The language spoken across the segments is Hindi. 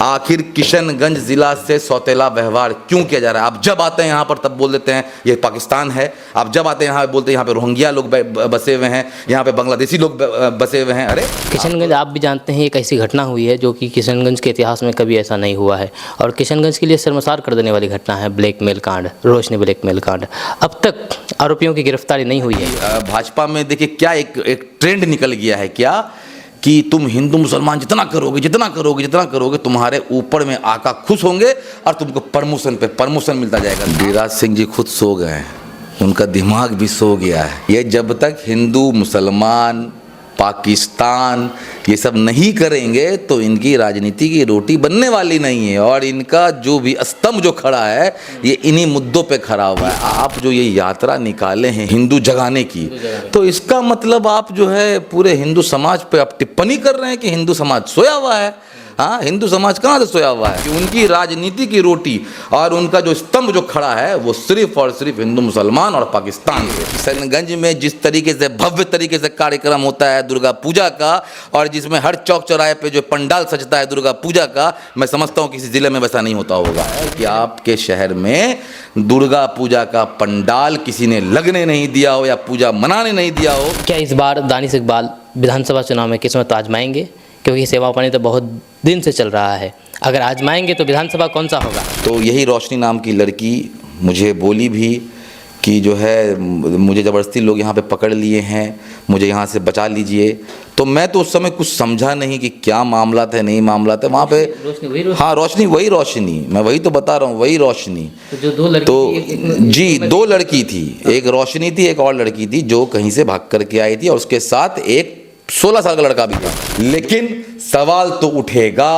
आखिर किशनगंज जिला से सौतेला व्यवहार क्यों किया जा रहा है? आप जब आते हैं यहाँ पर तब बोल देते हैं ये पाकिस्तान है, आप जब आते हैं यहाँ बोलते हैं यहाँ पे रोहिंग्या लोग बसे हुए हैं, यहाँ पे बांग्लादेशी लोग बसे हुए हैं। अरे किशनगंज आप भी जानते हैं एक ऐसी घटना हुई है जो कि किशनगंज के इतिहास में कभी ऐसा नहीं हुआ है और किशनगंज के लिए शर्मसार कर देने वाली घटना है ब्लैकमेल कांड, रोशनी ब्लैकमेल कांड। अब तक आरोपियों की गिरफ्तारी नहीं हुई है। भाजपा में देखिए क्या एक ट्रेंड निकल गया है क्या कि तुम हिंदू मुसलमान जितना करोगे तुम्हारे ऊपर में आका खुश होंगे और तुमको प्रमोशन पे प्रमोशन मिलता जाएगा। गिरिराज सिंह जी खुद सो गए हैं, उनका दिमाग भी सो गया है। ये जब तक हिंदू मुसलमान पाकिस्तान ये सब नहीं करेंगे तो इनकी राजनीति की रोटी बनने वाली नहीं है और इनका जो भी स्तंभ जो खड़ा है ये इन्हीं मुद्दों पे खड़ा हुआ है। आप जो ये यात्रा निकाले हैं हिंदू जगाने की, तो इसका मतलब आप जो है पूरे हिंदू समाज पे आप टिप्पणी कर रहे हैं कि हिंदू समाज सोया हुआ है। हाँ, हिंदू समाज कहाँ से सोया हुआ है कि उनकी राजनीति की रोटी और उनका जो स्तंभ जो खड़ा है वो सिर्फ और सिर्फ हिंदू मुसलमान और पाकिस्तान से। किशनगंज में जिस तरीके से भव्य तरीके से कार्यक्रम होता है दुर्गा पूजा का और जिसमें हर चौक चौराहे पे जो पंडाल सजता है दुर्गा पूजा का, मैं समझता हूँ किसी जिले में वैसा नहीं होता होगा कि आपके शहर में दुर्गा पूजा का पंडाल किसी ने लगने नहीं दिया हो या पूजा मनाने नहीं दिया हो। क्या इस बार दानिश इकबाल विधानसभा चुनाव में किस्मत आजमाएंगे? क्योंकि सेवा पानी तो बहुत दिन से चल रहा है, अगर आजमाएंगे तो विधानसभा कौन सा होगा? तो यही रोशनी नाम की लड़की मुझे बोली भी कि जो है मुझे ज़बरदस्ती लोग यहाँ पे पकड़ लिए हैं, मुझे यहाँ से बचा लीजिए। तो मैं तो उस समय कुछ समझा नहीं कि क्या मामला था नहीं मामला था वहाँ पे। हाँ, रोशनी वही रोशनी, मैं वही तो बता रहा हूँ, वही रोशनी। तो जो दो लड़की तो जी दो लड़की थी, एक रोशनी थी एक और लड़की थी जो कहीं से भाग करके आई थी और उसके साथ एक 16 साल का लड़का भी था। लेकिन सवाल तो उठेगा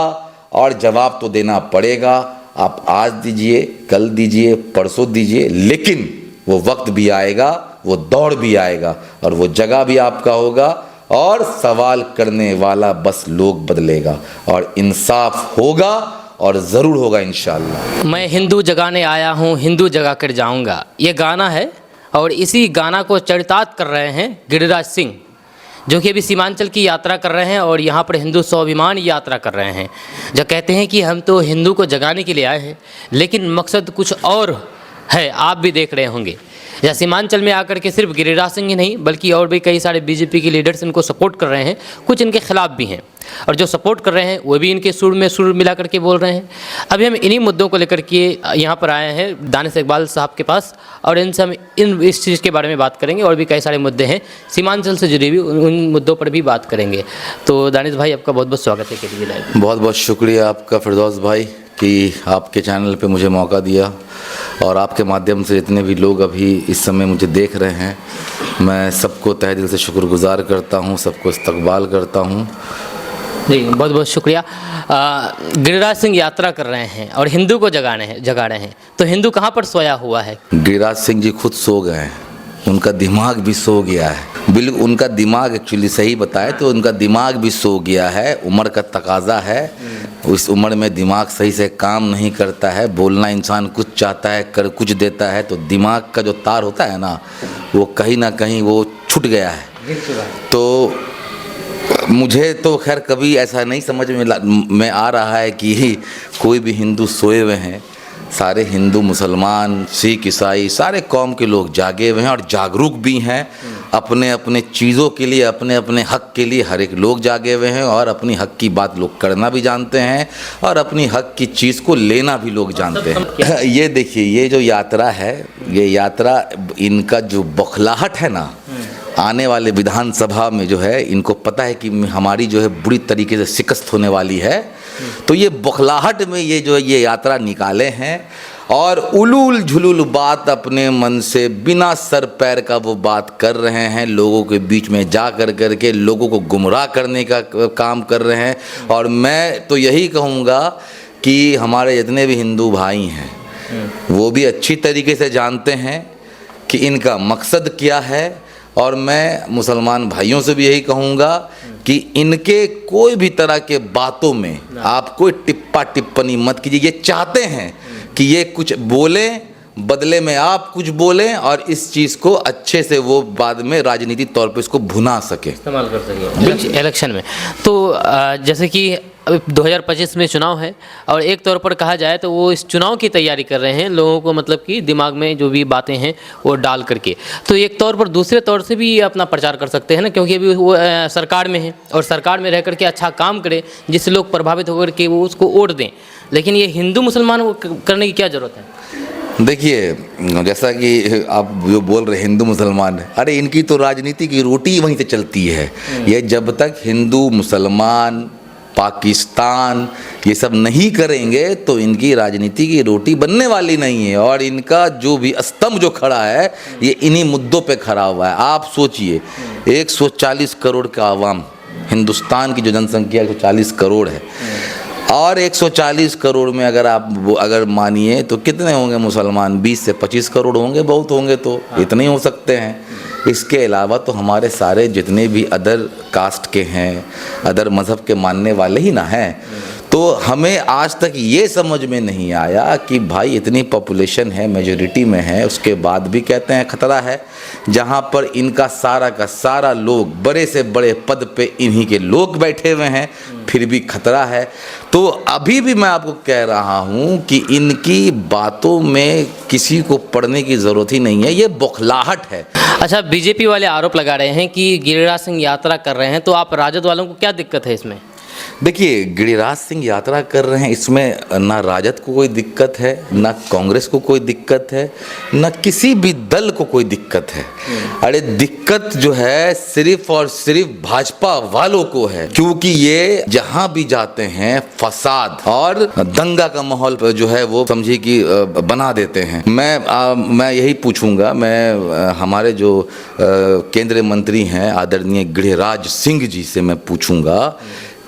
और जवाब तो देना पड़ेगा। आप आज दीजिए, कल दीजिए, परसों दीजिए, लेकिन वो वक्त भी आएगा, वो दौर भी आएगा और वो जगह भी आपका होगा और सवाल करने वाला बस लोग बदलेगा और इंसाफ होगा और ज़रूर होगा इंशाअल्लाह। मैं हिंदू जगाने आया हूँ, हिंदू जगा कर जाऊँगा, ये गाना है और इसी गाना को चरितार्थ कर रहे हैं गिरिराज सिंह जो कि अभी सीमांचल की यात्रा कर रहे हैं और यहाँ पर हिंदू स्वाभिमान यात्रा कर रहे हैं। जो कहते हैं कि हम तो हिंदू को जगाने के लिए आए हैं लेकिन मकसद कुछ और है, आप भी देख रहे होंगे। या सीमांचल में आकर के सिर्फ गिरिराज सिंह ही नहीं बल्कि और भी कई सारे बीजेपी के लीडर्स इनको सपोर्ट कर रहे हैं, कुछ इनके खिलाफ भी हैं और जो सपोर्ट कर रहे हैं वो भी इनके सुर में सुर मिला करके बोल रहे हैं। अभी हम इन्हीं मुद्दों को लेकर के यहाँ पर आए हैं दानिश इकबाल साहब के पास और इनसे हम इस चीज़ के बारे में बात करेंगे और भी कई सारे मुद्दे हैं सीमांचल से जुड़े हुए, उन मुद्दों पर भी बात करेंगे। तो दानिश भाई आपका बहुत बहुत स्वागत है KTV लाइव। बहुत बहुत शुक्रिया आपका फिरदौस भाई कि आपके चैनल पे मुझे मौका दिया और आपके माध्यम से जितने भी लोग अभी इस समय मुझे देख रहे हैं मैं सबको तहे दिल से शुक्रगुजार करता हूँ, सबको इस्तकबाल करता हूँ। जी बहुत बहुत शुक्रिया। गिरिराज सिंह यात्रा कर रहे हैं और हिंदू को जगा रहे हैं, तो हिंदू कहाँ पर सोया हुआ है? गिरिराज सिंह जी खुद सो गए हैं, उनका दिमाग भी सो गया है। बिल्कुल उनका दिमाग एक्चुअली सही बताए तो उनका दिमाग भी सो गया है। उम्र का तकाजा है, उस उम्र में दिमाग सही से काम नहीं करता है। बोलना इंसान कुछ चाहता है कर कुछ देता है तो दिमाग का जो तार होता है ना वो कहीं ना कहीं वो छूट गया है। तो मुझे तो खैर कभी ऐसा नहीं समझ में आ रहा है कि कोई भी हिंदू सोए हुए हैं। सारे हिंदू मुसलमान सिख ईसाई सारे कौम के लोग जागे हुए हैं और जागरूक भी हैं। अपने अपने चीज़ों के लिए अपने अपने हक के लिए हर एक लोग जागे हुए हैं और अपनी हक की बात लोग करना भी जानते हैं और अपनी हक की चीज़ को लेना भी लोग जानते हैं। ये देखिए ये जो यात्रा है ये यात्रा इनका जो बौखलाहट है ना आने वाले विधानसभा में जो है इनको पता है कि हमारी जो है बुरी तरीके से शिकस्त होने वाली है। तो ये बौखलाहट में ये जो है ये यात्रा निकाले हैं और उलूल झुलूल बात अपने मन से बिना सर पैर का वो बात कर रहे हैं। लोगों के बीच में जा कर के लोगों को गुमराह करने का काम कर रहे हैं। और मैं तो यही कहूँगा कि हमारे जितने भी हिंदू भाई हैं वो भी अच्छी तरीके से जानते हैं कि इनका मकसद क्या है। और मैं मुसलमान भाइयों से भी यही कहूँगा कि इनके कोई भी तरह के बातों में आप कोई टिप्पणी मत कीजिए। ये चाहते हैं कि ये कुछ बोलें बदले में आप कुछ बोलें और इस चीज़ को अच्छे से वो बाद में राजनीतिक तौर पे इसको भुना सके, इस्तेमाल कर सके इलेक्शन में। तो जैसे कि 2025 में चुनाव है और एक तौर पर कहा जाए तो वो इस चुनाव की तैयारी कर रहे हैं, लोगों को मतलब कि दिमाग में जो भी बातें हैं वो डाल करके। तो एक तौर पर दूसरे तौर से भी ये अपना प्रचार कर सकते हैं ना, क्योंकि अभी वो सरकार में है और सरकार में रह करके अच्छा काम करे जिससे लोग प्रभावित होकर के वो उसको वोट दें। लेकिन ये हिंदू मुसलमान को करने की क्या ज़रूरत है? देखिए, जैसा कि आप जो बोल रहे हिंदू मुसलमान, अरे इनकी तो राजनीति की रोटी वहीं से चलती है। ये जब तक हिंदू मुसलमान पाकिस्तान ये सब नहीं करेंगे तो इनकी राजनीति की रोटी बनने वाली नहीं है। और इनका जो भी स्तंभ जो खड़ा है ये इन्हीं मुद्दों पे खड़ा हुआ है। आप सोचिए 140 करोड़ का आवाम, हिंदुस्तान की जो जनसंख्या 140 करोड़ है और 140 करोड़ में अगर मानिए तो कितने होंगे मुसलमान? 20 से 25 करोड़ होंगे, बहुत होंगे तो इतने ही हो सकते हैं। इसके अलावा तो हमारे सारे जितने भी अदर कास्ट के हैं, अदर मज़हब के मानने वाले ही ना हैं। तो हमें आज तक ये समझ में नहीं आया कि भाई इतनी पॉपुलेशन है, मेजॉरिटी में है, उसके बाद भी कहते हैं खतरा है। जहाँ पर इनका सारा का सारा लोग, बड़े से बड़े पद पे इन्हीं के लोग बैठे हुए हैं, फिर भी खतरा है। तो अभी भी मैं आपको कह रहा हूँ कि इनकी बातों में किसी को पढ़ने की ज़रूरत ही नहीं है, ये बौखलाहट है। अच्छा, बीजेपी वाले आरोप लगा रहे हैं कि गिरिराज सिंह यात्रा कर रहे हैं, तो आप राजद वालों को क्या दिक्कत है इसमें? देखिए, गिरिराज सिंह यात्रा कर रहे हैं, इसमें ना राजद को कोई दिक्कत है, ना कांग्रेस को कोई दिक्कत है, ना किसी भी दल को कोई दिक्कत है। अरे दिक्कत जो है सिर्फ और सिर्फ भाजपा वालों को है, क्योंकि ये जहां भी जाते हैं फसाद और दंगा का माहौल जो है वो समझिए कि बना देते हैं। मैं यही पूछूंगा, मैं हमारे जो केंद्रीय मंत्री हैं आदरणीय गिरिराज सिंह जी से मैं पूछूंगा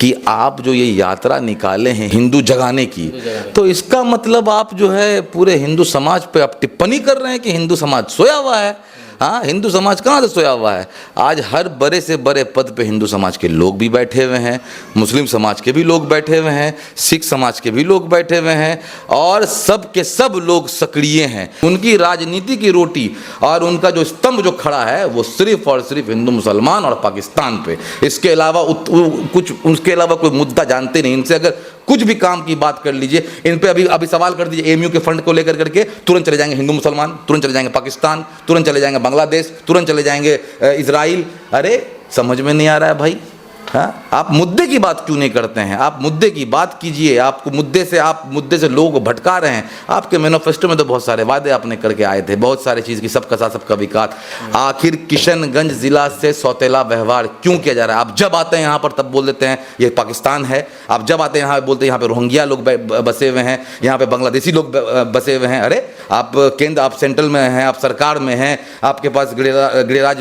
कि आप जो ये यात्रा निकाले हैं हिंदू जगाने की, तो इसका मतलब आप जो है पूरे हिंदू समाज पे आप टिप्पणी कर रहे हैं कि हिंदू समाज सोया हुआ है। हाँ, हिंदू समाज कहाँ से सोया हुआ है? आज हर बड़े से बड़े पद पे हिंदू समाज के लोग भी बैठे हुए हैं, मुस्लिम समाज के भी लोग बैठे हुए हैं, सिख समाज के भी लोग बैठे हुए हैं और सब के सब लोग सक्रिय हैं। उनकी राजनीति की रोटी और उनका जो स्तंभ जो खड़ा है वो सिर्फ और सिर्फ हिंदू मुसलमान और पाकिस्तान पे। इसके अलावा उसके अलावा कोई मुद्दा जानते नहीं। इनसे अगर कुछ भी काम की बात कर लीजिए, इन पे अभी सवाल कर दीजिए एएमयू के फंड को लेकर करके, तुरंत चले जाएंगे हिंदू मुसलमान, तुरंत चले जाएंगे पाकिस्तान, तुरंत चले जाएंगे बांग्लादेश, तुरंत चले जाएंगे इजराइल। अरे समझ में नहीं आ रहा है भाई। हाँ, आप मुद्दे की बात क्यों नहीं करते हैं? आप मुद्दे की बात कीजिए। आप मुद्दे से लोगों को भटका रहे हैं। आपके मैनिफेस्टो में तो बहुत सारे वादे आपने करके आए थे, बहुत सारी चीज़ की, सबका साथ सबका विकास। आखिर किशनगंज जिला से सौतेला व्यवहार क्यों किया जा रहा है? आप जब आते हैं यहाँ पर तब बोल देते हैं ये पाकिस्तान है, आप जब आते हैं यहाँ बोलते हैं यहाँ पे रोहिंग्या लोग बसे हुए हैं, यहाँ पे बांग्लादेशी लोग बसे हुए हैं। अरे आप आप सेंट्रल में हैं, आप सरकार में हैं, आपके पास गृहराज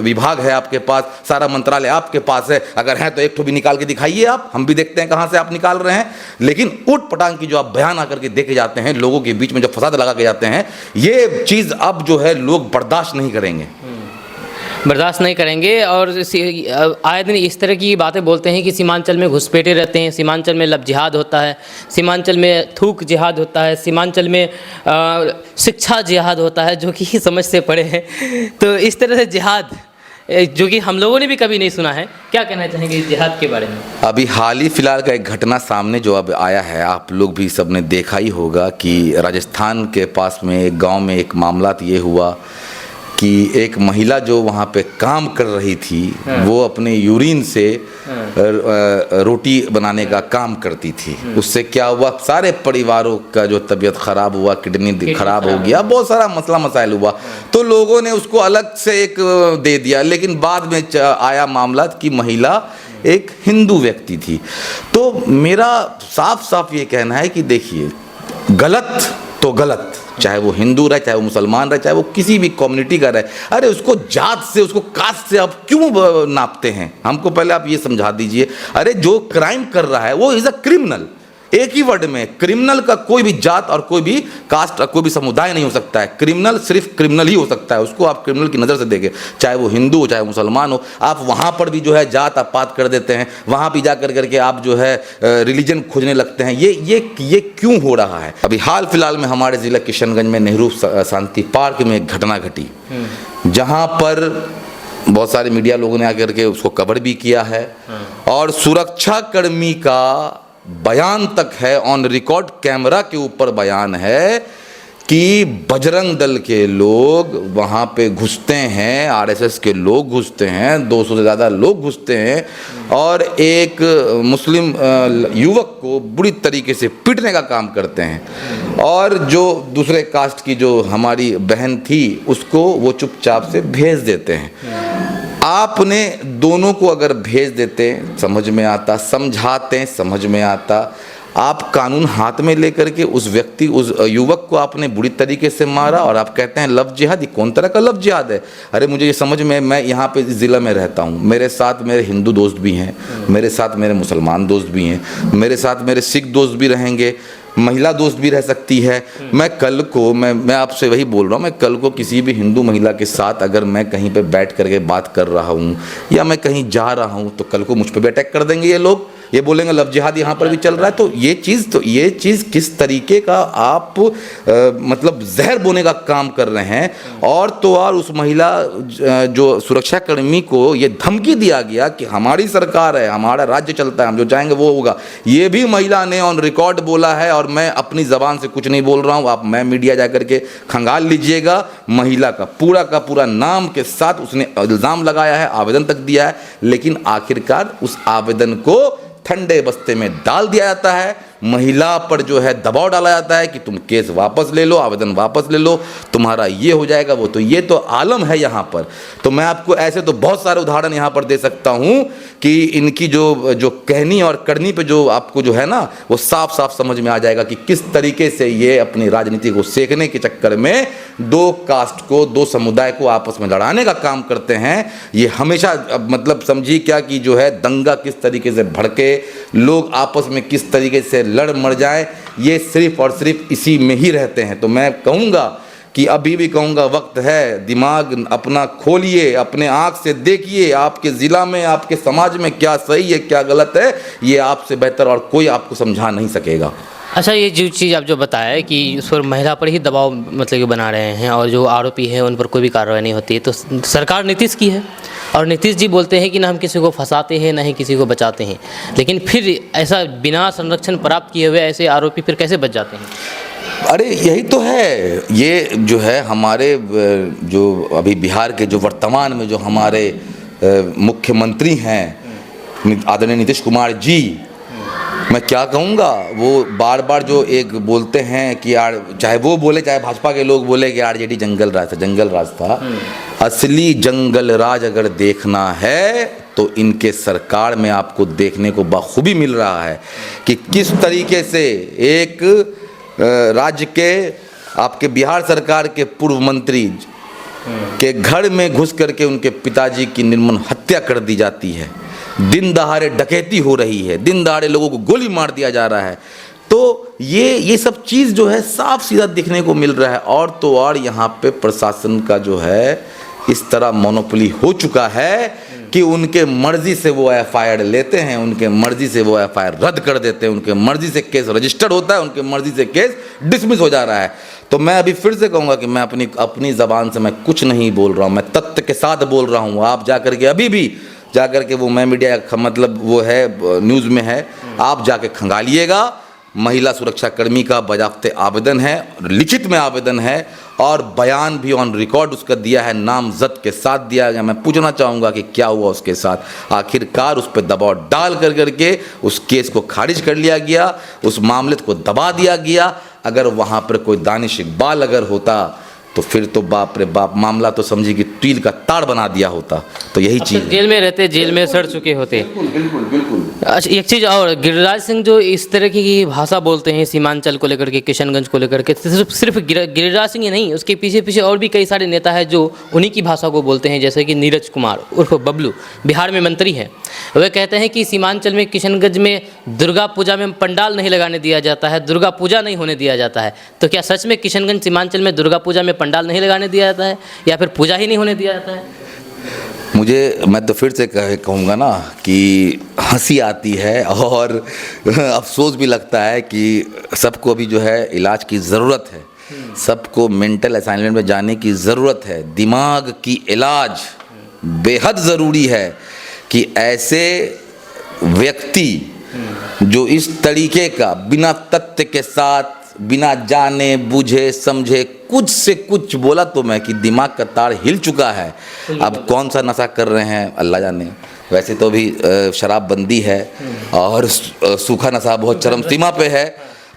विभाग है, आपके पास सारा मंत्रालय आपके पास है। अगर है तो एक ठो भी निकाल के दिखाइए आप, हम भी देखते हैं कहां से आप निकाल रहे हैं। लेकिन उठ पटांग की जो आप बयान आकर के देखे जाते हैं, लोगों के बीच में जो फसाद लगा के जाते हैं, ये चीज अब जो है लोग बर्दाश्त नहीं करेंगे, बर्दाश्त नहीं करेंगे। और आए दिन इस तरह की बातें बोलते हैं कि सीमांचल में घुसपैठे रहते हैं, सीमांचल में लब जिहाद होता है, सीमांचल में थूक जिहाद होता है, सीमांचल में शिक्षा जिहाद होता है, जो कि समझ से पड़े हैं। तो इस तरह से जिहाद जो कि हम लोगों ने भी कभी नहीं सुना है, क्या कहना चाहेंगे इस जिहाद के बारे में? अभी हाल ही फिलहाल का एक घटना सामने जो अब आया है, आप लोग भी सबने देखा ही होगा कि राजस्थान के पास में एक गांव में एक मामला ये हुआ कि एक महिला जो वहाँ पे काम कर रही थी, वो अपने यूरिन से रोटी बनाने का काम करती थी। उससे क्या हुआ, सारे परिवारों का जो तबीयत ख़राब हुआ, किडनी ख़राब हो गया, बहुत सारा मसला मसाइल हुआ। तो लोगों ने उसको अलग से एक दे दिया, लेकिन बाद में आया मामला कि महिला एक हिंदू व्यक्ति थी। तो मेरा साफ साफ ये कहना है कि देखिए, गलत तो गलत, चाहे वो हिंदू रहे, चाहे वो मुसलमान रहे, चाहे वो किसी भी कम्युनिटी का रहे। अरे उसको जात से, उसको कास्ट से आप क्यों नापते हैं? हमको पहले आप ये समझा दीजिए। अरे जो क्राइम कर रहा है वो इज़ अ क्रिमिनल, एक ही वर्ड में, क्रिमिनल का कोई भी जात और कोई भी कास्ट, कोई भी समुदाय नहीं हो सकता है। क्रिमिनल सिर्फ क्रिमिनल ही हो सकता है, उसको आप क्रिमिनल की नज़र से देखें, चाहे वो हिंदू हो चाहे मुसलमान हो। आप वहाँ पर भी जो है जात आप पात कर देते हैं, वहाँ भी जा कर करके आप जो है रिलीजन खोजने लगते हैं। ये क्यों हो रहा है? अभी हाल फिलहाल में हमारे ज़िला किशनगंज में नेहरू शांति पार्क में एक घटना घटी, जहाँ पर बहुत सारे मीडिया लोगों ने आकर के उसको कवर भी किया है, और सुरक्षा कर्मी का बयान तक है, ऑन रिकॉर्ड कैमरा के ऊपर बयान है कि बजरंग दल के लोग वहाँ पे घुसते हैं, आरएसएस के लोग घुसते हैं, 200 से ज़्यादा लोग घुसते हैं और एक मुस्लिम युवक को बुरी तरीके से पीटने का काम करते हैं, और जो दूसरे कास्ट की जो हमारी बहन थी उसको वो चुपचाप से भेज देते हैं। आपने दोनों को अगर भेज देते समझ में आता, समझाते समझ में आता, आप कानून हाथ में लेकर के उस व्यक्ति, उस युवक को आपने बुरी तरीके से मारा और आप कहते हैं लव जिहाद। कौन तरह का लव जिहाद है? अरे मुझे ये समझ में, मैं यहाँ पे इस ज़िला में रहता हूँ, मेरे साथ मेरे हिंदू दोस्त भी हैं, मेरे साथ मेरे मुसलमान दोस्त भी हैं, मेरे साथ मेरे सिख दोस्त भी रहेंगे, महिला दोस्त भी रह सकती है। मैं कल को मैं आपसे वही बोल रहा हूँ, मैं कल को किसी भी हिंदू महिला के साथ अगर मैं कहीं पे बैठ करके बात कर रहा हूँ या मैं कहीं जा रहा हूँ तो कल को मुझ पे भी अटैक कर देंगे ये लोग, ये बोलेंगे लव जिहाद यहाँ पर भी चल रहा है। तो ये चीज़ किस तरीके का आप मतलब जहर बोने का काम कर रहे हैं। और तो और उस महिला जो सुरक्षाकर्मी को ये धमकी दिया गया कि हमारी सरकार है, हमारा राज्य चलता है, हम जो चाहेंगे वो होगा। ये भी महिला ने ऑन रिकॉर्ड बोला है और मैं अपनी ज़बान से कुछ नहीं बोल रहा हूँ, आप मैं मीडिया जा कर के खंगाल लीजिएगा। महिला का पूरा नाम के साथ उसने इल्ज़ाम लगाया है, आवेदन तक दिया है, लेकिन आखिरकार उस आवेदन को ठंडे बस्ते में डाल दिया जाता है। महिला पर जो है दबाव डाला जाता है कि तुम केस वापस ले लो, आवेदन वापस ले लो, तुम्हारा ये हो जाएगा वो। तो ये तो आलम है यहाँ पर। तो मैं आपको ऐसे तो बहुत सारे उदाहरण यहाँ पर दे सकता हूँ कि इनकी जो कहनी और करनी पे जो आपको जो है ना वो साफ साफ समझ में आ जाएगा कि किस तरीके से ये अपनी राजनीति को सेकने के चक्कर में दो कास्ट को, दो समुदाय को आपस में लड़ाने का काम करते हैं। ये हमेशा मतलब समझिए क्या कि जो है दंगा किस तरीके से भड़के, लोग आपस में किस तरीके से लड़ मर जाए, ये सिर्फ और सिर्फ इसी में ही रहते हैं। तो मैं कहूँगा कि अभी भी कहूँगा वक्त है, दिमाग अपना खोलिए, अपने आँख से देखिए आपके ज़िला में, आपके समाज में क्या सही है क्या गलत है, ये आपसे बेहतर और कोई आपको समझा नहीं सकेगा। अच्छा, ये जो चीज़ आप जो बताया कि उस पर महिला पर ही दबाव मतलब कि बना रहे हैं और जो आरोपी हैं उन पर कोई भी कार्रवाई नहीं होती है, तो सरकार नीतीश की है और नीतीश जी बोलते हैं कि ना हम किसी को फंसाते हैं ना ही किसी को बचाते हैं, लेकिन फिर ऐसा बिना संरक्षण प्राप्त किए हुए ऐसे आरोपी फिर कैसे बच जाते हैं? अरे यही तो है, ये जो है हमारे जो अभी बिहार के जो वर्तमान में जो हमारे मुख्यमंत्री हैं आदरणीय नीतीश कुमार जी, मैं क्या कहूँगा, वो बार बार जो एक बोलते हैं कि यार, चाहे वो बोले चाहे भाजपा के लोग बोले कि आरजेडी जंगल राज था। असली जंगल राज अगर देखना है तो इनके सरकार में आपको देखने को बखूबी मिल रहा है कि किस तरीके से एक राज्य के आपके बिहार सरकार के पूर्व मंत्री के घर में घुस करके उनके पिताजी की निर्मम हत्या कर दी जाती है, दिन दहाड़े डकैती हो रही है, दिन दहाड़े लोगों को गोली मार दिया जा रहा है। तो ये सब चीज़ जो है साफ सीधा दिखने को मिल रहा है। और तो और यहाँ पे प्रशासन का जो है इस तरह मोनोपोली हो चुका है कि उनके मर्जी से वो एफआईआर लेते हैं, उनके मर्जी से वो एफआईआर रद्द कर देते हैं, उनके मर्जी से केस रजिस्टर्ड होता है, उनके मर्जी से केस डिसमिस हो जा रहा है। तो मैं अभी फिर से कहूँगा कि मैं अपनी ज़बान से मैं कुछ नहीं बोल रहा हूँ, मैं तथ्य के साथ बोल रहा हूँ। आप जाकर के अभी भी जाकर के वो मैं मीडिया मतलब वो है न्यूज़ में है, आप जाके खंगालिएगा। महिला सुरक्षा कर्मी का बजाफ्ते आवेदन है, लिखित में आवेदन है और बयान भी ऑन रिकॉर्ड उसका दिया है, नामजद के साथ दिया गया। मैं पूछना चाहूँगा कि क्या हुआ उसके साथ? आखिरकार उस पर दबाव डाल कर करके उस केस को खारिज कर लिया गया, उस मामले को दबा दिया गया। अगर वहाँ पर कोई दानिश इकबाल अगर होता तो फिर तो बाप रे बाप, मामला तो समझिए कि तिल का ताड़ बना दिया होता। तो यही चीज़ जेल में रहते, जेल में सड़ चुके होते। बिल्कुल बिल्कुल। अच्छा, एक चीज़ और, गिरिराज सिंह जो इस तरह की भाषा बोलते हैं सीमांचल को लेकर के, किशनगंज को लेकर के, सिर्फ गिरिराज सिंह ही नहीं, उसके पीछे पीछे और भी कई सारे नेता हैं जो उन्हीं की भाषा को बोलते हैं, जैसे कि नीरज कुमार उर्फ बबलू, बिहार में मंत्री हैं। वे कहते हैं कि सीमांचल में, किशनगंज में दुर्गा पूजा में पंडाल नहीं लगाने दिया जाता है, दुर्गा पूजा नहीं होने दिया जाता है। तो क्या सच में किशनगंज सीमांचल में दुर्गा पूजा में पंडाल नहीं लगाने दिया जाता है, या फिर पूजा ही नहीं होने दिया जाता है? मैं तो फिर से कहूँगा ना कि हंसी आती है और अफसोस भी लगता है कि सबको अभी जो है इलाज की ज़रूरत है, सबको मेंटल असाइनमेंट में जाने की ज़रूरत है। दिमाग की इलाज बेहद ज़रूरी है कि ऐसे व्यक्ति जो इस तरीके का बिना तथ्य के साथ, बिना जाने बूझे समझे कुछ से कुछ बोला, तो मैं कि दिमाग का तार हिल चुका है। अब कौन सा नशा कर रहे हैं अल्लाह जाने। वैसे तो अभी शराब बंदी है और सूखा नशा बहुत चरम सीमा पे है,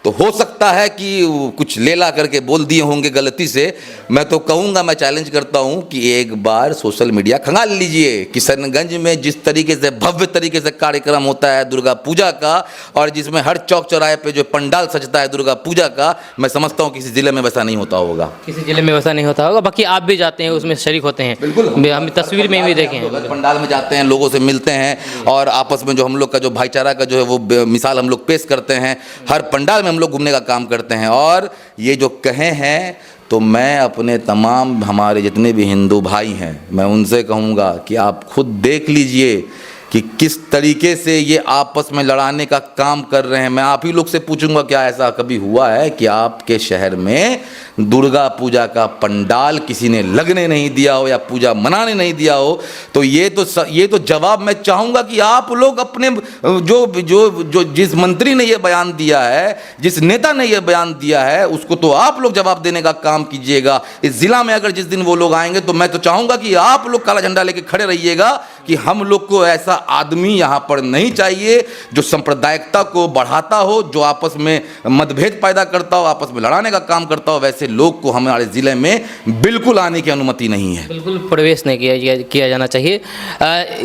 तो हो सकता है कि कुछ ले ला करके बोल दिए होंगे गलती से। मैं तो कहूँगा, मैं चैलेंज करता हूँ कि एक बार सोशल मीडिया खंगाल लीजिए। किशनगंज में जिस तरीके से भव्य तरीके से कार्यक्रम होता है दुर्गा पूजा का, और जिसमें हर चौक चौराहे पे जो पंडाल सजता है दुर्गा पूजा का, मैं समझता हूँ किसी ज़िले में वैसा नहीं होता होगा। किसी ज़िले में वैसा नहीं होता होगा। बाकी आप भी जाते हैं, उसमें शरीक होते हैं। बिल्कुल, हम तस्वीर में भी देखे हैं, पंडाल में जाते हैं, लोगों से मिलते हैं और आपस में जो हम लोग का जो भाईचारा का जो है वो मिसाल हम लोग पेश करते हैं। हर पंडाल में हम लोग घूमने का काम करते हैं। और ये जो कहे हैं, तो मैं अपने तमाम हमारे जितने भी हिंदू भाई हैं, मैं उनसे कहूँगा कि आप खुद देख लीजिए कि किस तरीके से ये आपस में लड़ाने का काम कर रहे हैं। मैं आप ही लोग से पूछूंगा, क्या ऐसा कभी हुआ है कि आपके शहर में दुर्गा पूजा का पंडाल किसी ने लगने नहीं दिया हो या पूजा मनाने नहीं दिया हो? तो ये तो जवाब मैं चाहूँगा कि आप लोग अपने जो जिस मंत्री ने ये बयान दिया है, जिस नेता ने ये बयान दिया है, उसको तो आप लोग जवाब देने का काम कीजिएगा। इस ज़िला में अगर जिस दिन वो लोग आएंगे, तो मैं तो चाहूँगा कि आप लोग काला झंडा लेके खड़े रहिएगा कि हम लोग को ऐसा आदमी यहाँ पर नहीं चाहिए जो सांप्रदायिकता को बढ़ाता हो, जो आपस में मतभेद पैदा करता हो, आपस में लड़ाने का काम करता हो। वैसे लोग को हमारे ज़िले में बिल्कुल आने की अनुमति नहीं है, बिल्कुल प्रवेश नहीं किया जाना चाहिए।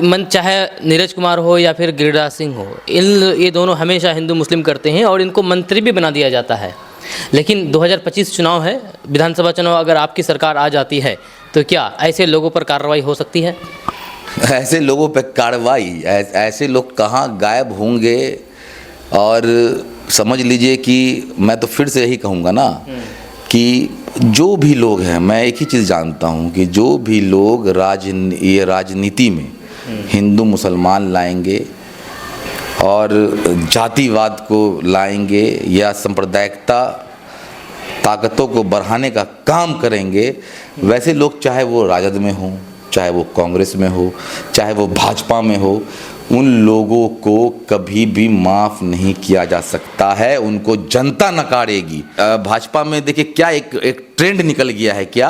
मन चाहे नीरज कुमार हो या फिर गिरिराज सिंह हो, ये दोनों हमेशा हिंदू मुस्लिम करते हैं और इनको मंत्री भी बना दिया जाता है। लेकिन 2025 चुनाव है, विधानसभा चुनाव, अगर आपकी सरकार आ जाती है तो क्या ऐसे लोगों पर कार्रवाई हो सकती है? ऐसे लोगों पे कार्रवाई, ऐसे लोग कहाँ गायब होंगे? और समझ लीजिए कि मैं तो फिर से यही कहूँगा ना कि जो भी लोग हैं, मैं एक ही चीज़ जानता हूँ कि जो भी लोग ये राजनीति में हिंदू मुसलमान लाएंगे और जातिवाद को लाएंगे या सांप्रदायिकता ताकतों को बढ़ाने का काम करेंगे, वैसे लोग चाहे वो राजद में हों, चाहे वो कांग्रेस में हो, चाहे वो भाजपा में हो, उन लोगों को कभी भी माफ़ नहीं किया जा सकता है। उनको जनता नकारेगी। भाजपा में देखिए क्या एक ट्रेंड निकल गया है क्या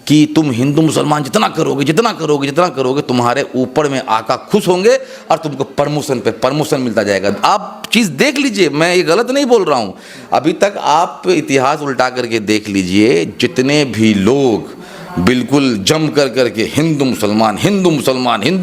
कि तुम हिंदू मुसलमान जितना करोगे तुम्हारे ऊपर में आका खुश होंगे और तुमको प्रमोशन मिलता जाएगा। आप चीज़ देख लीजिए, मैं ये गलत नहीं बोल रहा हूँ। अभी तक आप इतिहास उल्टा करके देख लीजिए, जितने भी लोग बिल्कुल जम करके हिंदू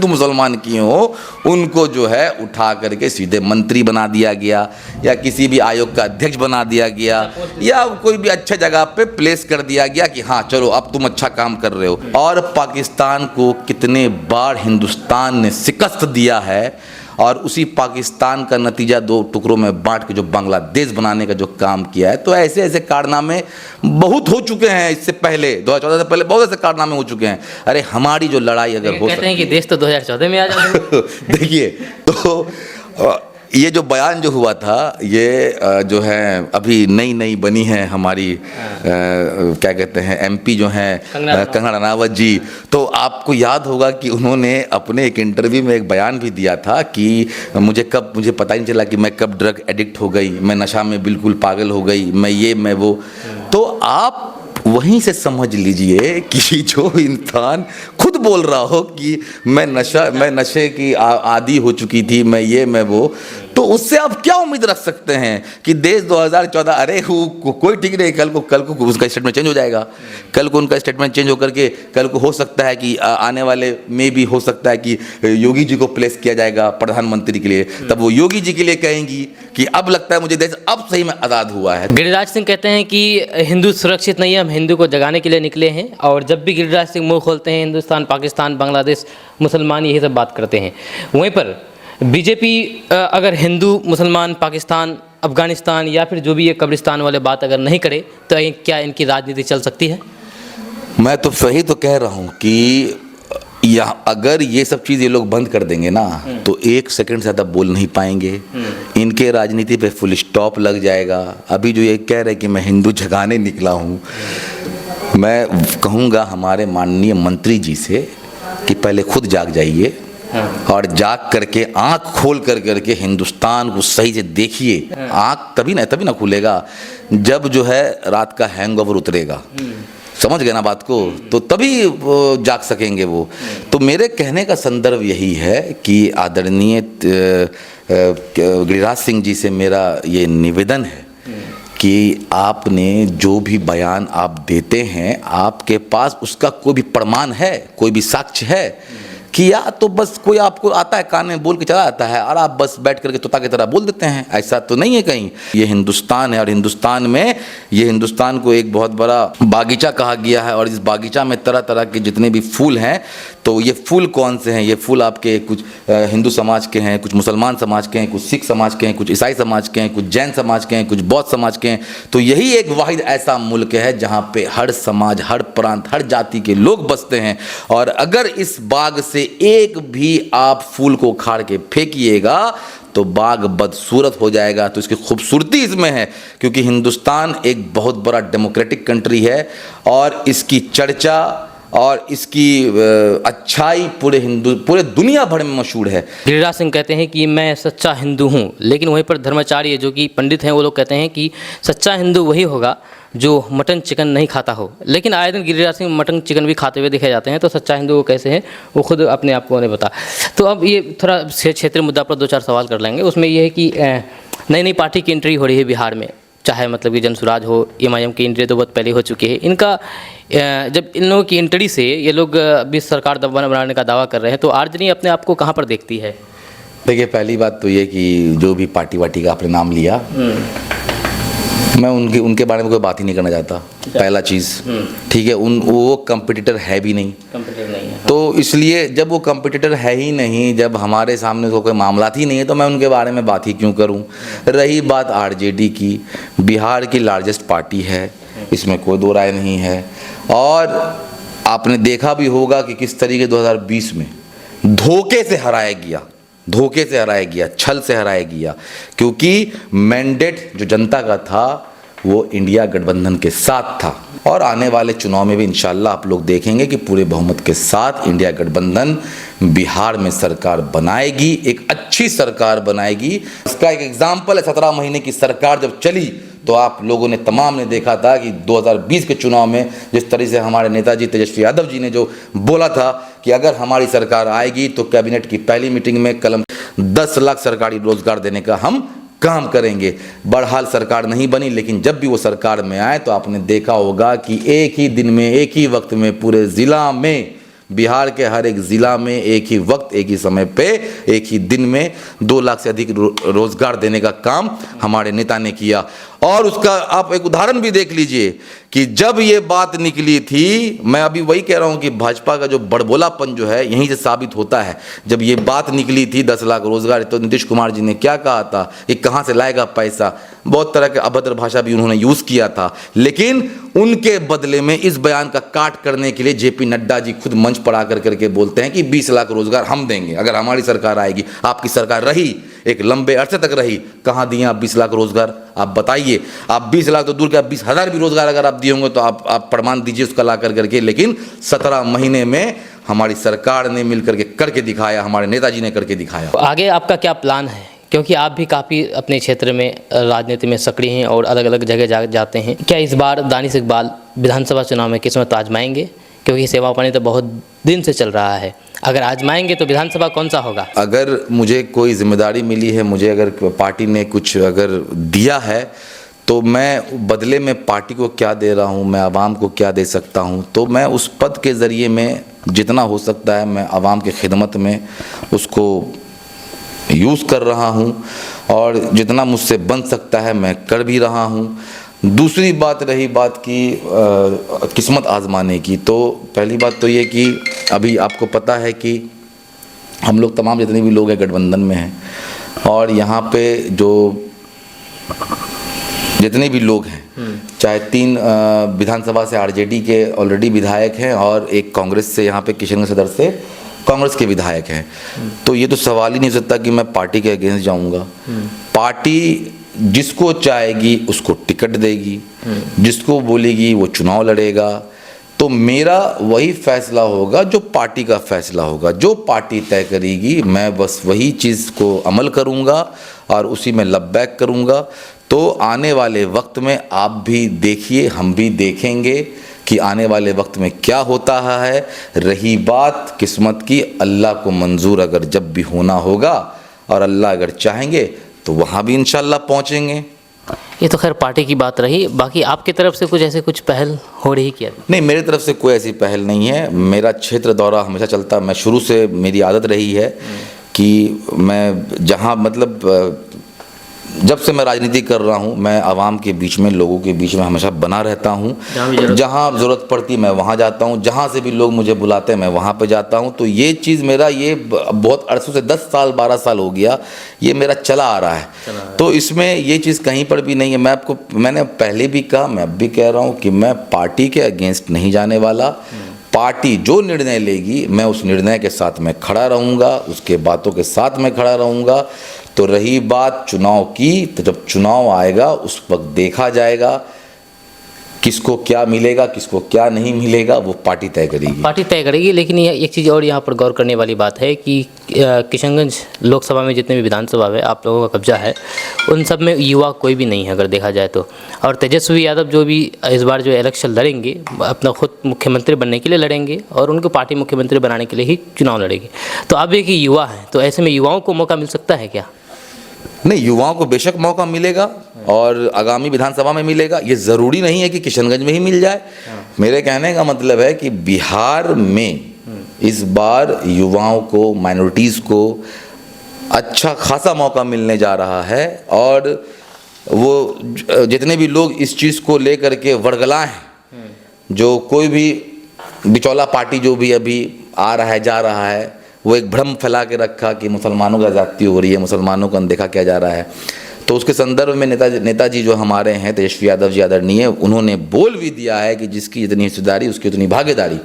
मुसलमान किए हो, उनको जो है उठा करके सीधे मंत्री बना दिया गया या किसी भी आयोग का अध्यक्ष बना दिया गया या कोई भी अच्छा जगह पे प्लेस कर दिया गया कि हाँ चलो अब तुम अच्छा काम कर रहे हो। और पाकिस्तान को कितने बार हिंदुस्तान ने शिकस्त दिया है, और उसी पाकिस्तान का नतीजा 2 टुकड़ों में बांट के जो बांग्लादेश बनाने का जो काम किया है। तो ऐसे कारनामे बहुत हो चुके हैं। इससे पहले 2014 से पहले बहुत ऐसे कारनामे हो चुके हैं। अरे हमारी जो लड़ाई अगर हो कहते हैं कि देश तो 2014 में आ जाता है। देखिए, तो ये जो बयान जो हुआ था, ये जो है अभी नई बनी है हमारी क्या कहते हैं एमपी जो हैं कंगना रनावत जी। तो आपको याद होगा कि उन्होंने अपने एक इंटरव्यू में एक बयान भी दिया था कि मुझे पता ही नहीं चला कि मैं कब ड्रग एडिक्ट हो गई, मैं नशा में बिल्कुल पागल हो गई, मैं वो। तो आप वहीं से समझ लीजिए कि जो इंसान खुद बोल रहा हो कि मैं नशे की आदी हो चुकी थी, मैं वो, तो तो उससे आप क्या उम्मीद रख सकते हैं कि देश 2014, अरे कोई ठीक नहीं, कल को उसका स्टेटमेंट चेंज हो जाएगा, कल को उनका स्टेटमेंट चेंज होकर के कल को हो सकता है कि आने वाले में भी हो सकता है कि योगी जी को प्लेस किया जाएगा प्रधानमंत्री के लिए, तब वो योगी जी के लिए कहेंगी कि अब लगता है मुझे देश अब सही में आज़ाद हुआ है। गिरिराज सिंह कहते हैं कि हिंदू सुरक्षित नहीं है, हम हिंदू को जगाने के लिए निकले हैं, और जब भी गिरिराज सिंह मुंह खोलते हैं हिंदुस्तान, पाकिस्तान, बांग्लादेश, मुसलमान, यही सब बात करते हैं। वहीं पर बीजेपी अगर हिंदू, मुसलमान, पाकिस्तान, अफगानिस्तान या फिर जो भी ये कब्रिस्तान वाले बात अगर नहीं करे तो क्या इनकी राजनीति चल सकती है? मैं तो सही तो कह रहा हूँ कि अगर ये सब चीज़ ये लोग बंद कर देंगे ना तो 1 सेकंड से ज़्यादा बोल नहीं पाएंगे, इनके राजनीति पे फुल स्टॉप लग जाएगा। अभी जो ये कह रहे हैं कि मैं हिंदू जगाने निकला हूँ, मैं कहूँगा हमारे माननीय मंत्री जी से कि पहले खुद जाग जाइए और जाग करके आंख खोल करके हिंदुस्तान को सही से देखिए। आंख तभी ना खुलेगा जब जो है रात का हैंगओवर उतरेगा, समझ गए ना बात को, तो तभी जाग सकेंगे वो। तो मेरे कहने का संदर्भ यही है कि आदरणीय गिरिराज सिंह जी से मेरा ये निवेदन है कि आपने जो भी बयान आप देते हैं, आपके पास उसका कोई भी प्रमाण है, कोई भी साक्ष्य है कि या तो बस कोई आपको आता है कान में बोल के चला जाता है और आप बस बैठ करके तोता की तरह बोल देते हैं? ऐसा तो नहीं है कहीं। ये हिंदुस्तान है और हिंदुस्तान में ये हिंदुस्तान को एक बहुत बड़ा बागीचा कहा गया है और इस बागीचा में तरह तरह के जितने भी फूल हैं, तो ये फूल कौन से हैं? ये फूल आपके कुछ हिंदू समाज के हैं, कुछ मुसलमान समाज के हैं, कुछ सिख समाज के हैं, कुछ ईसाई समाज के हैं, कुछ जैन समाज के हैं, कुछ बौद्ध समाज के हैं। तो यही एक वाहिद ऐसा मुल्क है जहाँ पे हर समाज, हर प्रांत, हर जाति के लोग बसते हैं। और अगर इस बाग से एक भी आप फूल को उखाड़ के फेंकिएगा तो बाग बदसूरत हो जाएगा। तो इसकी खूबसूरती इसमें है क्योंकि हिंदुस्तान एक बहुत बड़ा डेमोक्रेटिक कंट्री है और इसकी चर्चा और इसकी अच्छाई पूरे दुनिया भर में मशहूर है। गिरिराज सिंह कहते हैं कि मैं सच्चा हिंदू हूँ, लेकिन वहीं पर धर्माचार्य जो कि पंडित हैं वो लोग कहते हैं कि सच्चा हिंदू वही होगा जो मटन चिकन नहीं खाता हो। लेकिन आए दिन गिरिराज सिंह मटन चिकन भी खाते हुए दिखे जाते हैं, तो सच्चा हिंदू वो कैसे है वो खुद अपने आप को नहीं बता। तो अब ये थोड़ा क्षेत्रीय मुद्दा पर 2-4 सवाल कर लेंगे। उसमें ये है कि नई नई पार्टी की एंट्री हो रही है बिहार में, चाहे मतलब कि जनसुराज हो, MIM की एंट्री तो बहुत पहले हो चुकी है। इनका जब इन लोगों की एंट्री से ये लोग अभी सरकार बनाने का दावा कर रहे हैं, तो आरजेडी अपने आप को कहाँ पर देखती है? देखिए, पहली बात तो ये कि जो भी पार्टी वार्टी का आपने नाम लिया, मैं उनके बारे में कोई बात ही नहीं करना चाहता। पहला चीज़, ठीक है, वो कंपटीटर है भी नहीं, तो इसलिए जब वो कंपटीटर है ही नहीं, जब हमारे सामने तो कोई मामला ही नहीं है, तो मैं उनके बारे में बात ही क्यों करूं। रही बात आरजेडी की, बिहार की लार्जेस्ट पार्टी है, इसमें कोई दो राय नहीं है। और आपने देखा भी होगा कि किस तरीके 2020 में धोखे से हराया गया, छल से हराया गया, क्योंकि मैंडेट जो जनता का था वो इंडिया गठबंधन के साथ था। और आने वाले चुनाव में भी इंशाल्लाह आप लोग देखेंगे कि पूरे बहुमत के साथ इंडिया गठबंधन बिहार में सरकार बनाएगी, एक अच्छी सरकार बनाएगी। इसका एक एग्जाम्पल है, 17 महीने की सरकार जब चली तो आप लोगों ने तमाम ने देखा था कि 2020 के चुनाव में जिस तरह से हमारे नेताजी तेजस्वी यादव जी ने जो बोला था कि अगर हमारी सरकार आएगी तो कैबिनेट की पहली मीटिंग में कलम 10 लाख सरकारी रोजगार देने का हम काम करेंगे। बहरहाल सरकार नहीं बनी, लेकिन जब भी वो सरकार में आए तो आपने देखा होगा कि एक ही दिन में, एक ही वक्त में पूरे ज़िला में, बिहार के हर एक ज़िला में एक ही वक्त, एक ही समय पे, एक ही दिन में 2 लाख से अधिक रोजगार देने का काम हमारे नेता ने किया। और उसका आप एक उदाहरण भी देख लीजिए कि जब ये बात निकली थी, मैं अभी वही कह रहा हूँ कि भाजपा का जो बड़बोलापन जो है यहीं से साबित होता है। जब ये बात निकली थी 10 लाख रोजगार, तो नीतीश कुमार जी ने क्या कहा था कि कहाँ से लाएगा पैसा, बहुत तरह के अभद्र भाषा भी उन्होंने यूज़ किया था। लेकिन उनके बदले में इस बयान का काट करने के लिए JP नड्डा जी खुद मंच पर आकर करके बोलते हैं कि 20 लाख रोजगार हम देंगे अगर हमारी सरकार आएगी। आपकी सरकार रही, एक लंबे अरसे तक रही, कहाँ दिए आप 20 लाख रोजगार? आप बताइए। आप 20 लाख तो दूर के, आप 20,000 भी रोजगार अगर आप दिए होंगे तो आप प्रमाण दीजिए उसका ला करके। लेकिन 17 महीने में हमारी सरकार ने मिल करके दिखाया, हमारे नेताजी ने करके दिखाया। आगे आपका क्या प्लान है? क्योंकि आप भी काफ़ी अपने क्षेत्र में राजनीति में सक्रिय हैं और अलग अलग जगह जाते हैं। क्या इस बार दानिश इकबाल विधानसभा चुनाव में किस्मत आजमाएंगे क्योंकि सेवा पानी तो बहुत दिन से चल रहा है। अगर आजमाएंगे तो विधानसभा कौन सा होगा? अगर मुझे कोई जिम्मेदारी मिली है, मुझे अगर पार्टी ने कुछ अगर दिया है, तो मैं बदले में पार्टी को क्या दे रहा हूँ, मैं आवाम को क्या दे सकता हूँ, तो मैं उस पद के ज़रिए में जितना हो सकता है मैं आवाम की खिदमत में उसको यूज़ कर रहा हूँ, और जितना मुझसे बन सकता है मैं कर भी रहा हूँ। दूसरी बात रही बात की किस्मत आजमाने की, तो पहली बात तो ये कि अभी आपको पता है कि हम लोग तमाम जितने भी लोग हैं गठबंधन में हैं, और यहाँ पे जो जितने भी लोग हैं, चाहे 3 विधानसभा से आरजेडी के ऑलरेडी विधायक हैं और एक कांग्रेस से यहाँ पे किशनगंज सदर से कांग्रेस के विधायक हैं, तो ये तो सवाल ही नहीं सकता कि मैं पार्टी के अगेंस्ट जाऊंगा। पार्टी जिसको चाहेगी उसको टिकट देगी, जिसको बोलेगी वो चुनाव लड़ेगा, तो मेरा वही फैसला होगा जो पार्टी का फैसला होगा, जो पार्टी तय करेगी मैं बस वही चीज़ को अमल करूंगा और उसी में लबैक करूंगा। तो आने वाले वक्त में आप भी देखिए, हम भी देखेंगे कि आने वाले वक्त में क्या होता है। रही बात किस्मत की, अल्लाह को मंजूर अगर जब भी होना होगा और अल्लाह अगर चाहेंगे तो वहाँ भी इंशाल्लाह पहुँचेंगे। ये तो खैर पार्टी की बात रही, बाकी आपकी तरफ से कुछ पहल हो रही क्या? नहीं, मेरी तरफ से कोई ऐसी पहल नहीं है। मेरा क्षेत्र दौरा हमेशा चलता, मैं शुरू से मेरी आदत रही है कि मैं जहाँ मतलब जब से मैं राजनीति कर रहा हूँ मैं आवाम के बीच में, लोगों के बीच में हमेशा बना रहता हूँ। जहाँ ज़रूरत पड़ती मैं वहाँ जाता हूँ, जहाँ से भी लोग मुझे बुलाते हैं मैं वहाँ पे जाता हूँ। तो ये चीज़ मेरा ये बहुत अरसों से 10 साल 12 साल हो गया ये मेरा चला आ रहा है। तो इसमें ये चीज़ कहीं पर भी नहीं है। मैंने पहले भी कहा, मैं अब भी कह रहा हूँ कि मैं पार्टी के अगेंस्ट नहीं जाने वाला। पार्टी जो निर्णय लेगी मैं उस निर्णय के साथ मैं खड़ा रहूँगा, उसके बातों के साथ मैं खड़ा रहूँगा। तो रही बात चुनाव की, तो जब चुनाव आएगा उस वक्त देखा जाएगा किसको क्या मिलेगा, किसको क्या नहीं मिलेगा, वो पार्टी तय करेगी। पार्टी तय करेगी। लेकिन ये एक चीज़ और यहाँ पर गौर करने वाली बात है कि किशनगंज लोकसभा में जितने भी विधानसभा है आप लोगों का कब्जा है, उन सब में युवा कोई भी नहीं है अगर देखा जाए तो। और तेजस्वी यादव जो भी इस बार जो इलेक्शन लड़ेंगे अपना खुद मुख्यमंत्री बनने के लिए लड़ेंगे और उनको पार्टी मुख्यमंत्री बनाने के लिए ही चुनाव लड़ेंगे। तो अब एक युवा हैं, तो ऐसे में युवाओं को मौका मिल सकता है क्या? नहीं, युवाओं को बेशक मौका मिलेगा और आगामी विधानसभा में मिलेगा। ये ज़रूरी नहीं है कि किशनगंज में ही मिल जाए। मेरे कहने का मतलब है कि बिहार में इस बार युवाओं को, माइनॉरिटीज़ को अच्छा खासा मौका मिलने जा रहा है। और वो जितने भी लोग इस चीज़ को लेकर के वड़गलाए हैं, जो कोई भी बिचौला पार्टी जो भी अभी आ रहा है जा रहा है, वो एक भ्रम फैला के रखा कि मुसलमानों का ज़्यादती हो रही है, मुसलमानों को अनदेखा किया जा रहा है। तो उसके संदर्भ में नेताजी जो हमारे हैं तेजस्वी यादव जी आदरणीय, उन्होंने बोल भी दिया है कि जिसकी जितनी हिस्सेदारी उसकी उतनी भागीदारी।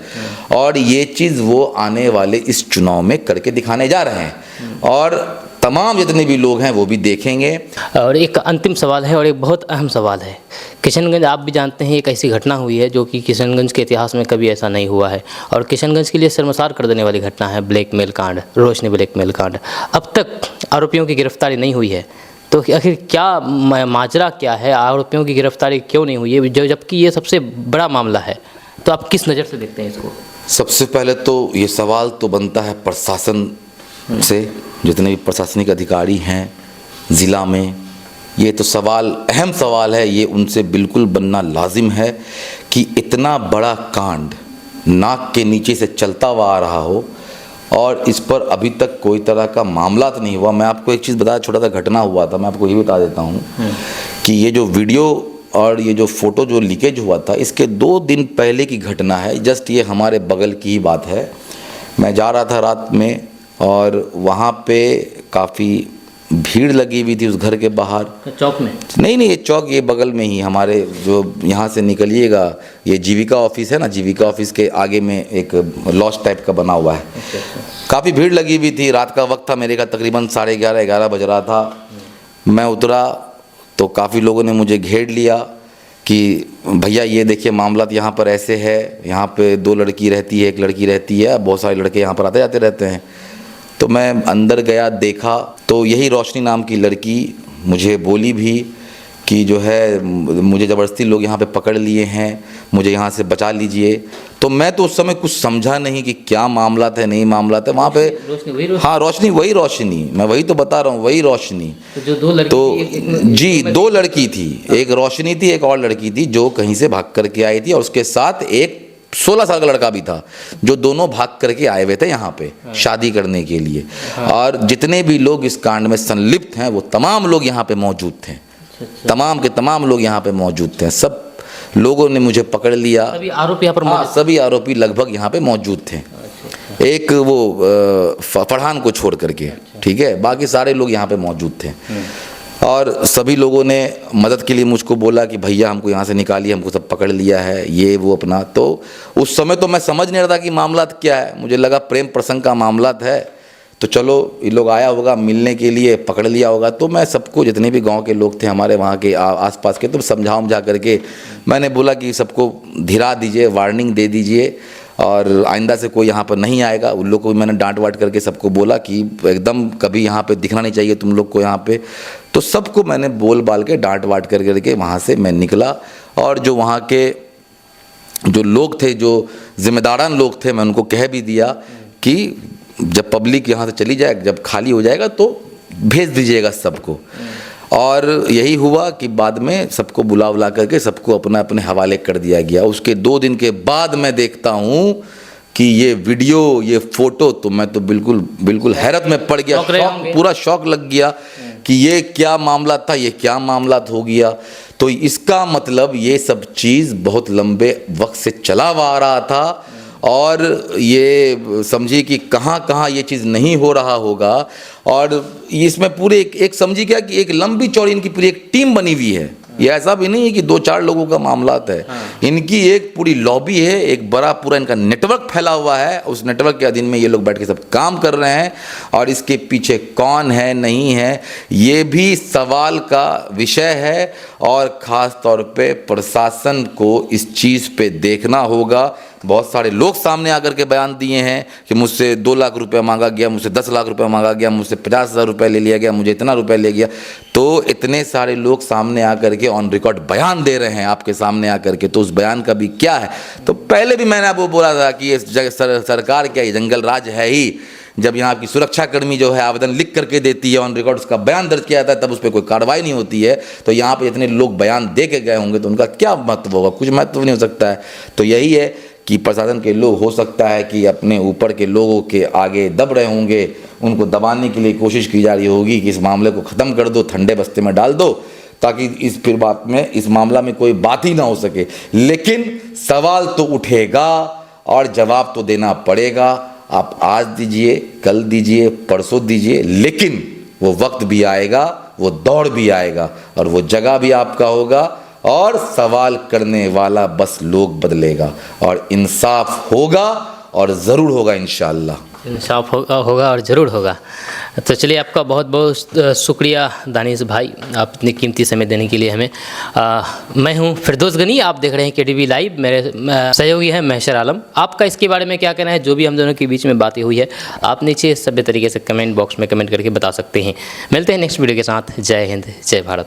और ये चीज़ वो आने वाले इस चुनाव में करके दिखाने जा रहे हैं और तमाम जितने भी लोग हैं वो भी देखेंगे। और एक अंतिम सवाल है और एक बहुत अहम सवाल है। किशनगंज आप भी जानते हैं एक ऐसी घटना हुई है जो कि किशनगंज के इतिहास में कभी ऐसा नहीं हुआ है और किशनगंज के लिए शर्मसार कर देने वाली घटना है ब्लैकमेल कांड, रोशनी ब्लैकमेल कांड। अब तक आरोपियों की गिरफ्तारी नहीं हुई है, तो आखिर क्या माजरा क्या है, आरोपियों की गिरफ्तारी क्यों नहीं हुई है, जबकि ये सबसे बड़ा मामला है? तो आप किस नज़र से देखते हैं इसको? सबसे पहले तो ये सवाल तो बनता है प्रशासन से, जितने भी प्रशासनिक अधिकारी हैं ज़िला में, ये तो सवाल अहम सवाल है, ये उनसे बिल्कुल बनना लाजिम है कि इतना बड़ा कांड नाक के नीचे से चलता हुआ आ रहा हो और इस पर अभी तक कोई तरह का मामला तो नहीं हुआ। मैं आपको एक चीज़ बताया, छोटा सा घटना हुआ था, मैं आपको ये बता देता हूँ कि ये जो वीडियो और ये जो फ़ोटो जो लीकेज हुआ था इसके 2 दिन पहले की घटना है। जस्ट ये हमारे बगल की ही बात है। मैं जा रहा था रात में और वहाँ पे काफ़ी भीड़ लगी हुई थी उस घर के बाहर। चौक में? नहीं, ये चौक ये बगल में ही हमारे, जो यहाँ से निकलिएगा ये जीविका ऑफिस है ना, जीविका ऑफिस के आगे में एक लॉज टाइप का बना हुआ है। काफ़ी भीड़ लगी हुई थी, रात का वक्त था, मेरे का तकरीबन 11:30 बज रहा था। मैं उतरा तो काफ़ी लोगों ने मुझे घेर लिया कि भैया ये देखिए मामला यहाँ पर ऐसे है, यहाँ पे 2 लड़की रहती है, 1 लड़की रहती है, बहुत सारे लड़के यहाँ पर आते जाते रहते हैं। तो मैं अंदर गया, देखा तो यही रोशनी नाम की लड़की मुझे बोली भी कि जो है मुझे ज़बरदस्ती लोग यहाँ पे पकड़ लिए हैं, मुझे यहाँ से बचा लीजिए। तो मैं तो उस समय कुछ समझा नहीं कि क्या मामला था नहीं मामला था वहाँ पे। रोशनी वही रोशनी। हाँ रोशनी वही रोशनी, मैं वही तो बता रहा हूँ, वही रोशनी। तो जो दो लड़की तो थी, एक जी 2 लड़की थी, एक रोशनी थी, एक और लड़की थी जो कहीं से भाग करके आई थी, और उसके साथ एक 16 साल का लड़का भी था, जो दोनों भाग करके आए हुए थे यहाँ पे शादी करने के लिए। और जितने भी लोग इस कांड में संलिप्त हैं वो तमाम लोग यहाँ पे मौजूद थे, तमाम के तमाम लोग यहाँ पे मौजूद थे। सब लोगों ने मुझे पकड़ लिया, सभी आरोपी यहाँ पर हाँ मौजूद सभी आरोपी लगभग यहाँ पे मौजूद थे, एक वो फरहान को छोड़ करके, ठीक है, बाकी सारे लोग यहाँ पे मौजूद थे। और सभी लोगों ने मदद के लिए मुझको बोला कि भैया हमको यहाँ से निकालिए, हमको सब पकड़ लिया है, ये वो अपना। तो उस समय तो मैं समझ नहीं रहा था कि मामला क्या है, मुझे लगा प्रेम प्रसंग का मामला है, तो चलो ये लोग आया होगा मिलने के लिए, पकड़ लिया होगा। तो मैं सबको, जितने भी गांव के लोग थे हमारे वहाँ के आसपास के, तो समझा करके मैंने बोला कि सबको धीरा दीजिए, वार्निंग दे दीजिए, और आइंदा से कोई यहाँ पर नहीं आएगा। उन लोग को भी मैंने डांट वाट करके सबको बोला कि एकदम कभी यहाँ पे दिखना नहीं चाहिए तुम लोग को यहाँ पे। तो सबको मैंने बोल बाल के डांट वाट करके वहाँ से मैं निकला। और जो वहाँ के जो लोग थे, जो जिम्मेदारान लोग थे, मैं उनको कह भी दिया कि जब पब्लिक यहाँ से चली जाए, जब खाली हो जाएगा तो भेज दीजिएगा सबको। और यही हुआ कि बाद में सबको बुला करके सबको अपना अपने हवाले कर दिया गया। उसके 2 दिन के बाद मैं देखता हूँ कि ये वीडियो, ये फ़ोटो, तो मैं तो बिल्कुल हैरत में पड़ गया, पूरा शौक लग गया कि ये क्या मामला था, ये क्या मामला हो गया। तो इसका मतलब ये सब चीज़ बहुत लंबे वक्त से चला आ रहा था, और ये समझिए कि कहाँ कहाँ ये चीज़ नहीं हो रहा होगा। और इसमें पूरे एक समझिए क्या कि एक लंबी चौड़ी इनकी पूरी एक टीम बनी हुई है। ये ऐसा भी नहीं है कि 2-4 लोगों का मामला है, इनकी एक पूरी लॉबी है, एक बड़ा पूरा इनका नेटवर्क फैला हुआ है। उस नेटवर्क के अधीन में ये लोग बैठ के सब काम कर रहे हैं, और इसके पीछे कौन है नहीं है ये भी सवाल का विषय है। और ख़ास तौर पे प्रशासन को इस चीज़ पे देखना होगा। बहुत सारे लोग सामने आकर के बयान दिए हैं कि मुझसे 2 लाख रुपए मांगा गया, मुझसे 10 लाख रुपए मांगा गया, मुझसे 50,000 रुपये ले लिया गया, मुझे इतना रुपए ले गया। तो इतने सारे लोग सामने आकर के ऑन रिकॉर्ड बयान दे रहे हैं आपके सामने आकर के, तो उस बयान का भी क्या है। तो पहले भी मैंने आपको बोला था कि ये सरकार क्या, ये जंगल राज है ही। जब यहाँ की सुरक्षाकर्मी जो है आवेदन लिख करके देती है, ऑन रिकॉर्ड उसका बयान दर्ज किया जाता है, तब उस पर कोई कार्रवाई नहीं होती है। तो यहाँ पे इतने लोग बयान दे के गए होंगे तो उनका क्या महत्व होगा, कुछ महत्व नहीं हो सकता है। तो यही है कि प्रशासन के लोग हो सकता है कि अपने ऊपर के लोगों के आगे दब रहे होंगे, उनको दबाने के लिए कोशिश की जा रही होगी कि इस मामले को ख़त्म कर दो, ठंडे बस्ते में डाल दो, ताकि इस मामला में कोई बात ही ना हो सके। लेकिन सवाल तो उठेगा और जवाब तो देना पड़ेगा। आप आज दीजिए, कल दीजिए, परसों दीजिए, लेकिन वो वक्त भी आएगा, वो दौर भी आएगा, और वो जगह भी आपका होगा, और सवाल करने वाला बस लोग बदलेगा, और इंसाफ होगा, और ज़रूर होगा इंशाअल्लाह। इंसाफ होगा और ज़रूर होगा। तो चलिए, आपका बहुत बहुत शुक्रिया दानिश भाई, आप इतनी कीमती समय देने के लिए हमें। मैं हूं फिरदौस गनी, आप देख रहे हैं KTV लाइव। मेरे सहयोगी हैं महशर आलम। आपका इसके बारे में क्या कहना है, जो भी हम दोनों के बीच में बातें हुई है, आप नीचे सभ्य तरीके से कमेंट बॉक्स में कमेंट करके बता सकते हैं। मिलते हैं नेक्स्ट वीडियो के साथ। जय हिंद, जय भारत।